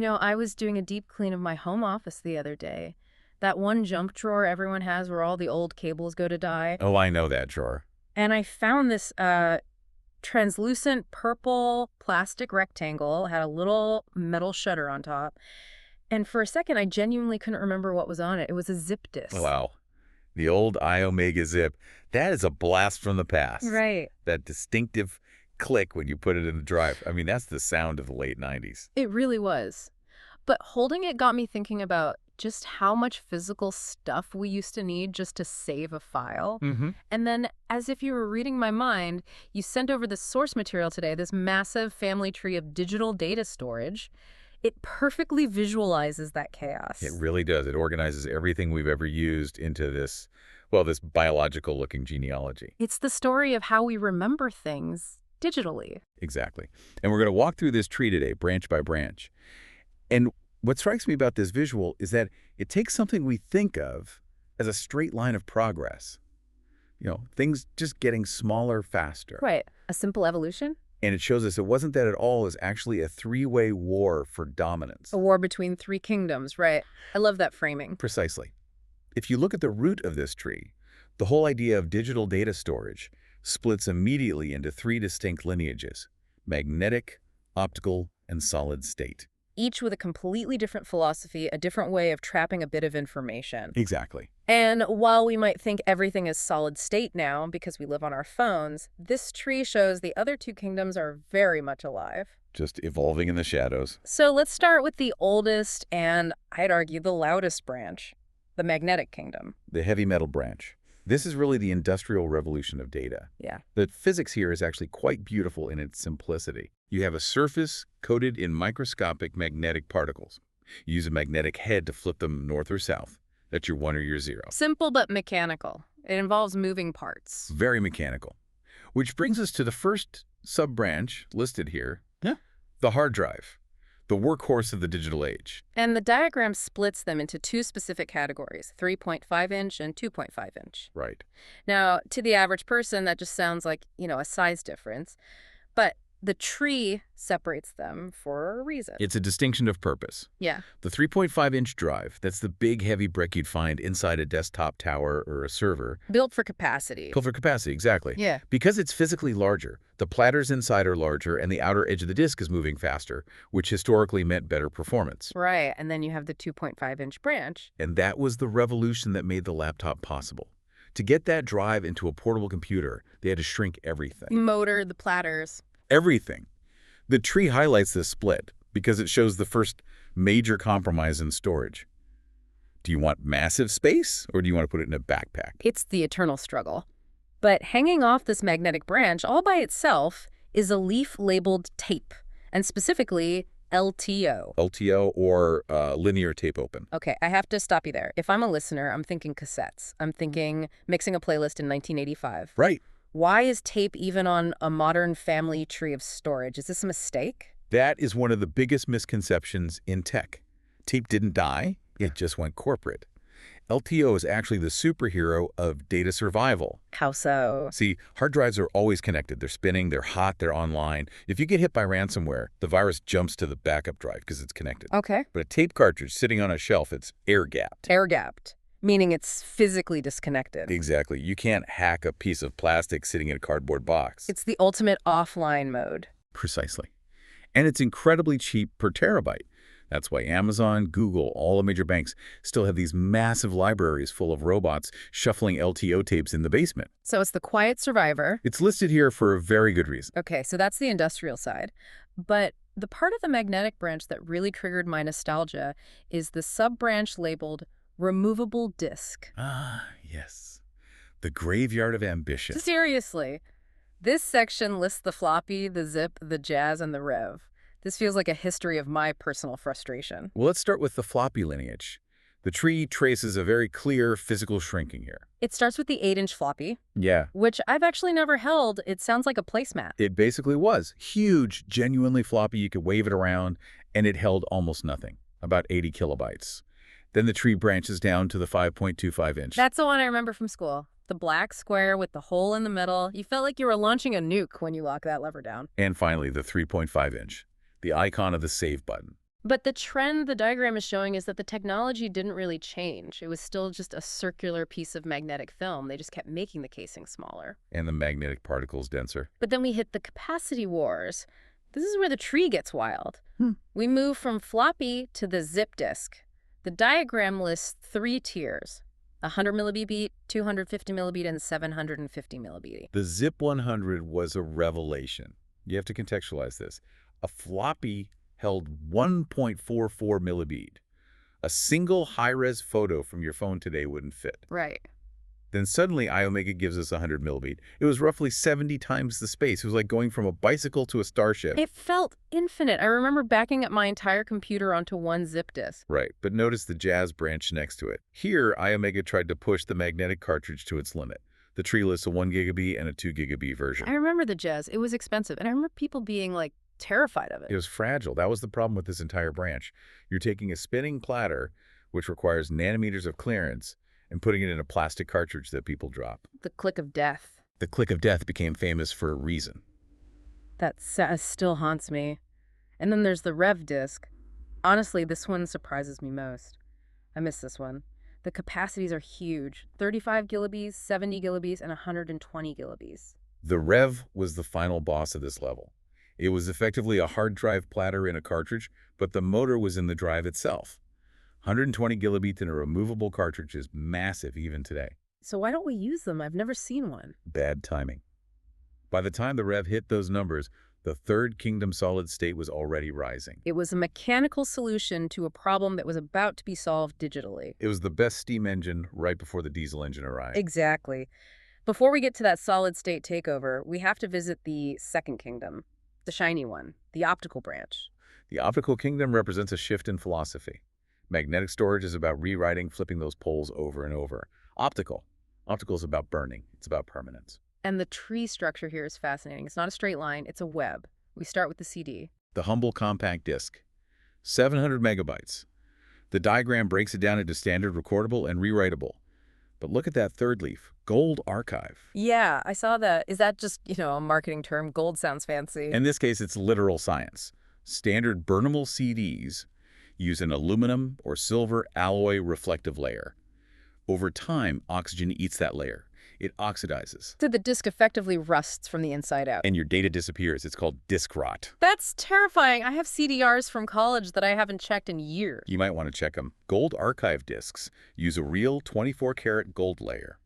I was doing a deep clean of my home office the other day. That one junk drawer everyone has where all the old cables go to die. Oh, I know that drawer. And I found this translucent purple plastic rectangle, had a little metal shutter on top. And for a second, I genuinely couldn't remember what was on it. It was a zip disk. Wow. The old iOmega zip. That is a blast from the past. Right. That distinctive click when you put it in the drive. I mean, that's the sound of the late 90s. It really was. But holding it got me thinking about just how much physical stuff we used to need just to save a file. Mm-hmm. And then, as if you were reading my mind, you sent over this source material today, this massive family tree of digital data storage. It perfectly visualizes that chaos. It really does. It organizes everything we've ever used into this, well, this biological-looking genealogy. It's the story of how we remember things digitally. Exactly. And we're going to walk through this tree today, branch by branch. And what strikes me about this visual is that it takes something we think of as a straight line of progress. Things just getting smaller faster. Right. A simple evolution? And it shows us it wasn't that at all. It was actually a three-way war for dominance. A war between three kingdoms, right. I love that framing. Precisely. If you look at the root of this tree, the whole idea of digital data storage splits immediately into three distinct lineages: magnetic, optical, and solid state. Each with a completely different philosophy, a different way of trapping a bit of information. Exactly. And while we might think everything is solid state now because we live on our phones, this tree shows the other two kingdoms are very much alive. Just evolving in the shadows. So let's start with the oldest and, I'd argue, the loudest branch, the magnetic kingdom. The heavy metal branch. This is really the industrial revolution of data. Yeah. The physics here is actually quite beautiful in its simplicity. You have a surface coated in microscopic magnetic particles. You use a magnetic head to flip them north or south. That's your 1 or your 0. Simple but mechanical. It involves moving parts. Very mechanical. Which brings us to the first sub-branch listed here. Yeah. The hard drive. The workhorse of the digital age. And the diagram splits them into two specific categories, 3.5-inch and 2.5-inch. Right. Now, to the average person, that just sounds like, a size difference. But the tree separates them for a reason. It's a distinction of purpose. Yeah. The 3.5-inch drive, that's the big, heavy brick you'd find inside a desktop tower or a server. Built for capacity. Built for capacity, exactly. Yeah. Because it's physically larger, the platters inside are larger and the outer edge of the disk is moving faster, which historically meant better performance. Right, and then you have the 2.5-inch branch. And that was the revolution that made the laptop possible. To get that drive into a portable computer, they had to shrink everything. Motor, the platters. Everything. The tree highlights this split because it shows the first major compromise in storage. Do you want massive space or do you want to put it in a backpack? It's the eternal struggle. But hanging off this magnetic branch all by itself is a leaf labeled tape, and specifically LTO. LTO or linear tape open. Okay, I have to stop you there. If I'm a listener, I'm thinking cassettes. I'm thinking mixing a playlist in 1985. Right. Why is tape even on a modern family tree of storage? Is this a mistake? That is one of the biggest misconceptions in tech. Tape didn't die, it just went corporate. LTO is actually the superhero of data survival. How so? See, hard drives are always connected. They're spinning, they're hot, they're online. If you get hit by ransomware, the virus jumps to the backup drive because it's connected. Okay. But a tape cartridge sitting on a shelf, it's air-gapped. Air-gapped, meaning it's physically disconnected. Exactly. You can't hack a piece of plastic sitting in a cardboard box. It's the ultimate offline mode. Precisely. And it's incredibly cheap per terabyte. That's why Amazon, Google, all the major banks still have these massive libraries full of robots shuffling LTO tapes in the basement. So it's the quiet survivor. It's listed here for a very good reason. Okay, so that's the industrial side. But the part of the magnetic branch that really triggered my nostalgia is the sub-branch labeled removable disk. Ah, yes. The graveyard of ambition. Seriously. This section lists the floppy, the zip, the jazz, and the rev. This feels like a history of my personal frustration. Well, let's start with the floppy lineage. The tree traces a very clear physical shrinking here. It starts with the 8-inch floppy. Yeah. Which I've actually never held. It sounds like a placemat. It basically was. Huge, genuinely floppy. You could wave it around, and it held almost nothing, about 80 kilobytes. Then the tree branches down to the 5.25-inch. That's the one I remember from school. The black square with the hole in the middle. You felt like you were launching a nuke when you lock that lever down. And finally, the 3.5-inch. The icon of the save button. But the trend the diagram is showing is that the technology didn't really change. It was still just a circular piece of magnetic film. They just kept making the casing smaller. And the magnetic particles denser. But then we hit the capacity wars. This is where the tree gets wild. Hmm. We move from floppy to the zip disk. The diagram lists 3 tiers: 100 millibeat, 250 millibeat, and 750 millibeat. The Zip 100 was a revelation. You have to contextualize this. A floppy held 1.44 millibeat. A single high-res photo from your phone today wouldn't fit. Right. Then suddenly iOmega gives us 100 millibeat. It was roughly 70 times the space. It was like going from a bicycle to a starship. It felt infinite. I remember backing up my entire computer onto one zip disk. Right, but notice the Jazz branch next to it. Here, iOmega tried to push the magnetic cartridge to its limit. The tree lists a 1 gigabit and a 2 gigabit version. I remember the Jazz. It was expensive, and I remember people being, like, terrified of it. It was fragile. That was the problem with this entire branch. You're taking a spinning platter, which requires nanometers of clearance, and putting it in a plastic cartridge that people drop. The click of death. The click of death became famous for a reason. That still haunts me. And then there's the Rev disk. Honestly, this one surprises me most. I miss this one. The capacities are huge. 35 gilobits, 70 gilobits, and 120 gilobits. The Rev was the final boss of this level. It was effectively a hard drive platter in a cartridge, but the motor was in the drive itself. 120 gilobits in a removable cartridge is massive even today. So why don't we use them? I've never seen one. Bad timing. By the time the Rev hit those numbers, the third kingdom solid state was already rising. It was a mechanical solution to a problem that was about to be solved digitally. It was the best steam engine right before the diesel engine arrived. Exactly. Before we get to that solid state takeover, we have to visit the second kingdom, the shiny one, the optical branch. The optical kingdom represents a shift in philosophy. Magnetic storage is about rewriting, flipping those poles over and over. Optical is about burning. It's about permanence. And the tree structure here is fascinating. It's not a straight line, it's a web. We start with the CD. The humble compact disc, 700 megabytes. The diagram breaks it down into standard, recordable, and rewritable. But look at that third leaf, Gold Archive. Yeah, I saw that. Is that just, a marketing term? Gold sounds fancy. In this case, it's literal science. Standard burnable CDs use an aluminum or silver alloy reflective layer. Over time, oxygen eats that layer. It oxidizes. So the disk effectively rusts from the inside out. And your data disappears. It's called disk rot. That's terrifying. I have CDRs from college that I haven't checked in years. You might want to check them. Gold archive disks use a real 24-karat gold layer.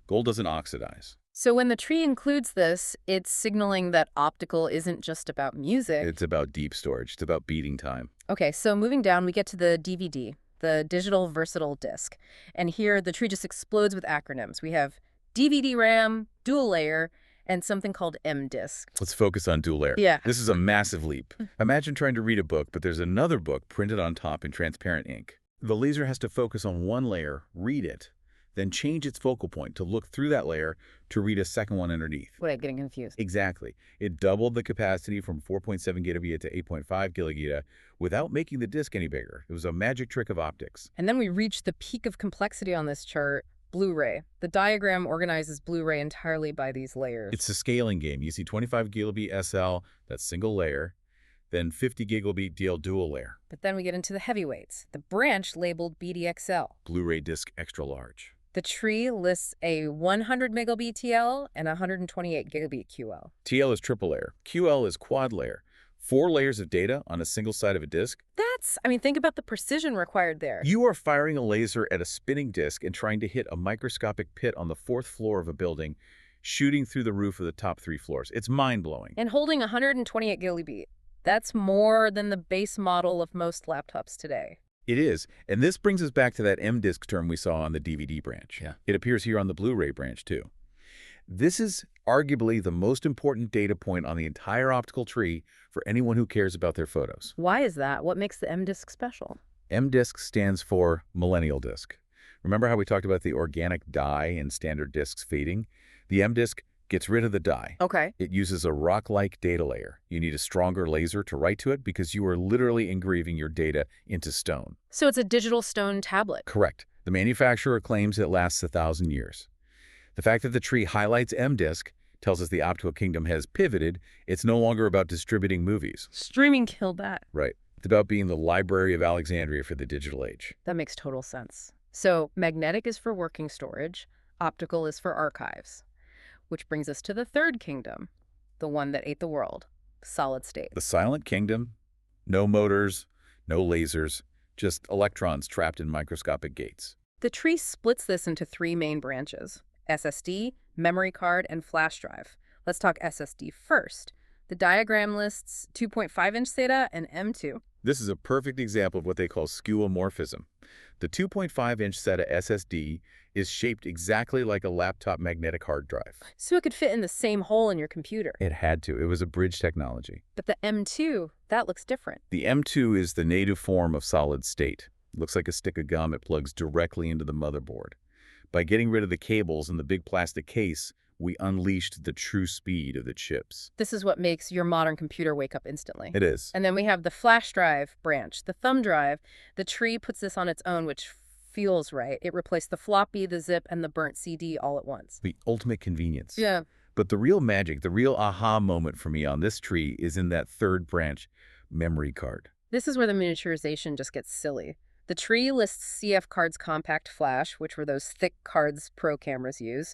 Gold doesn't oxidize. So when the tree includes this, it's signaling that optical isn't just about music. It's about deep storage. It's about beating time. Okay, so moving down, we get to the DVD, the digital versatile disc. And here, the tree just explodes with acronyms. We have DVD RAM, dual layer, and something called M-Disc. Let's focus on dual layer. Yeah. This is a massive leap. Imagine trying to read a book, but there's another book printed on top in transparent ink. The laser has to focus on one layer, read it, then change its focal point to look through that layer to read a second one underneath. Wait, I'm getting confused. Exactly. It doubled the capacity from 4.7 gigabit to 8.5 gigabit without making the disk any bigger. It was a magic trick of optics. And then we reach the peak of complexity on this chart, Blu-ray. The diagram organizes Blu-ray entirely by these layers. It's a scaling game. You see 25 gigabit SL, that's single layer, then 50 gigabit DL dual layer. But then we get into the heavyweights, the branch labeled BDXL. Blu-ray disc extra large. The tree lists a 100 megabit TL and 128 gigabit QL. TL is triple layer. QL is quad layer. 4 layers of data on a single side of a disk. Think about the precision required there. You are firing a laser at a spinning disk and trying to hit a microscopic pit on the 4th floor of a building, shooting through the roof of the top 3 floors. It's mind-blowing. And holding 128 gigabit. That's more than the base model of most laptops today. It is. And this brings us back to that M-Disc term we saw on the DVD branch. Yeah. It appears here on the Blu-ray branch, too. This is arguably the most important data point on the entire optical tree for anyone who cares about their photos. Why is that? What makes the M-Disc special? M-Disc stands for millennial disc. Remember how we talked about the organic dye in standard discs fading? The M-Disc gets rid of the dye. Okay. It uses a rock-like data layer. You need a stronger laser to write to it because you are literally engraving your data into stone. So it's a digital stone tablet. Correct. The manufacturer claims it lasts 1,000 years. The fact that the tree highlights M-Disc tells us the optical kingdom has pivoted. It's no longer about distributing movies. Streaming killed that. Right. talked about being the Library of Alexandria for the digital age. That makes total sense. So magnetic is for working storage, optical is for archives. Which brings us to the third kingdom, the one that ate the world, solid state. The silent kingdom, no motors, no lasers, just electrons trapped in microscopic gates. The tree splits this into three main branches: SSD, memory card, and flash drive. Let's talk SSD first. The diagram lists 2.5-inch SATA and M2. This is a perfect example of what they call skeuomorphism. The 2.5-inch SATA SSD is shaped exactly like a laptop magnetic hard drive. So it could fit in the same hole in your computer. It had to. It was a bridge technology. But the M2, that looks different. The M2 is the native form of solid state. It looks like a stick of gum. It plugs directly into the motherboard. By getting rid of the cables and the big plastic case, we unleashed the true speed of the chips. This is what makes your modern computer wake up instantly. It is. And then we have the flash drive branch, the thumb drive. The tree puts this on its own, which feels right. It replaced the floppy, the zip, and the burnt CD all at once. The ultimate convenience. Yeah. But the real magic, the real aha moment for me on this tree is in that third branch, memory card. This is where the miniaturization just gets silly. The tree lists CF cards compact flash, which were those thick cards pro cameras use,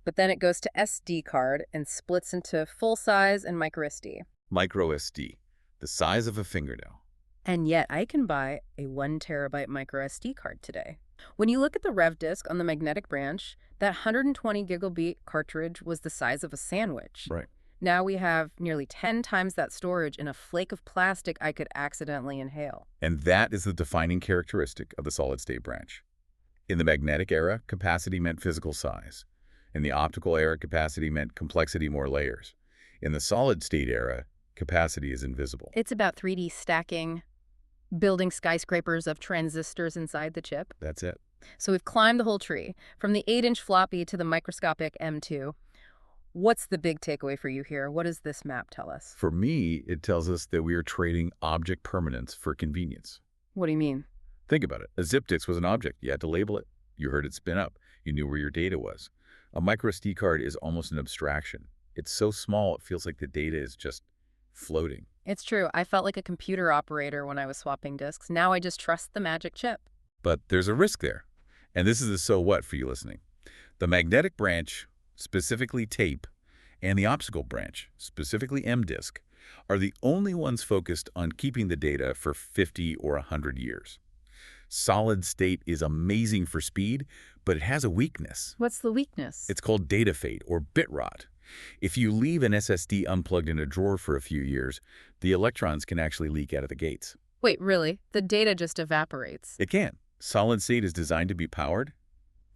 but then it goes to SD card and splits into full size and micro SD. Micro SD, the size of a fingernail. And yet I can buy a 1 terabyte micro SD card today. When you look at the rev disk on the magnetic branch, that 120 gigabit cartridge was the size of a sandwich. Right. Now we have nearly 10 times that storage in a flake of plastic I could accidentally inhale. And that is the defining characteristic of the solid-state branch. In the magnetic era, capacity meant physical size. In the optical era, capacity meant complexity, more layers. In the solid-state era, capacity is invisible. It's about 3D stacking, building skyscrapers of transistors inside the chip. That's it. So we've climbed the whole tree, from the 8-inch floppy to the microscopic M2. What's the big takeaway for you here? What does this map tell us? For me, it tells us that we are trading object permanence for convenience. What do you mean? Think about it. A zip disk was an object. You had to label it. You heard it spin up. You knew where your data was. A micro SD card is almost an abstraction. It's so small, it feels like the data is just floating. It's true. I felt like a computer operator when I was swapping disks. Now I just trust the magic chip. But there's a risk there. And this is the so what for you listening. The magnetic branch, specifically tape, and the optical branch, specifically M-disk, are the only ones focused on keeping the data for 50 or 100 years. Solid state is amazing for speed, but it has a weakness. What's the weakness? It's called data fade or bit rot. If you leave an SSD unplugged in a drawer for a few years, the electrons can actually leak out of the gates. Wait, really? The data just evaporates? It can. Solid state is designed to be powered.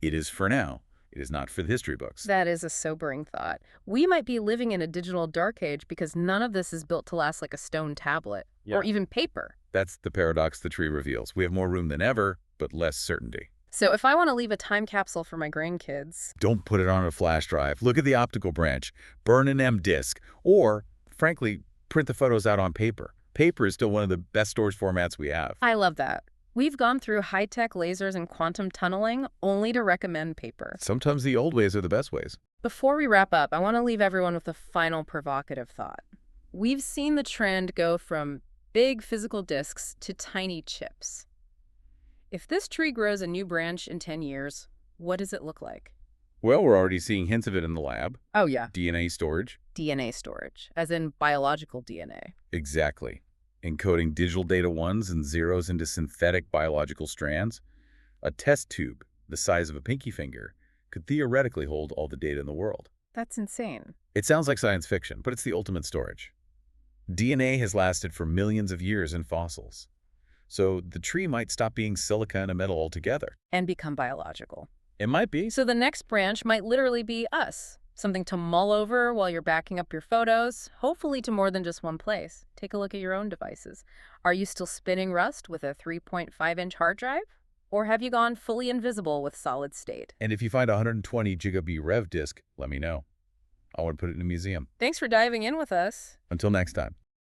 It is for now. It is not for the history books. That is a sobering thought. We might be living in a digital dark age because none of this is built to last like a stone tablet or even paper. That's the paradox the tree reveals. We have more room than ever, but less certainty. So if I want to leave a time capsule for my grandkids, Don't put it on a flash drive. Look at the optical branch. Burn an M-disk. Or, frankly, print the photos out on paper. Paper is still one of the best storage formats we have. I love that. We've gone through high-tech lasers and quantum tunneling only to recommend paper. Sometimes the old ways are the best ways. Before we wrap up, I want to leave everyone with a final provocative thought. We've seen the trend go from big physical disks to tiny chips. If this tree grows a new branch in 10 years, what does it look like? Well, we're already seeing hints of it in the lab. Oh, yeah. DNA storage. DNA storage, as in biological DNA. Exactly. Encoding digital data ones and zeros into synthetic biological strands. A test tube, the size of a pinky finger, could theoretically hold all the data in the world. That's insane. It sounds like science fiction, but it's the ultimate storage. DNA has lasted for millions of years in fossils. So the tree might stop being silica and a metal altogether. And become biological. It might be. So the next branch might literally be us. Something to mull over while you're backing up your photos, hopefully to more than just one place. Take a look at your own devices. Are you still spinning Rust with a 3.5-inch hard drive? Or have you gone fully invisible with solid state? And if you find a 120 gigabit rev disk, let me know. I want to put it in a museum. Thanks for diving in with us. Until next time.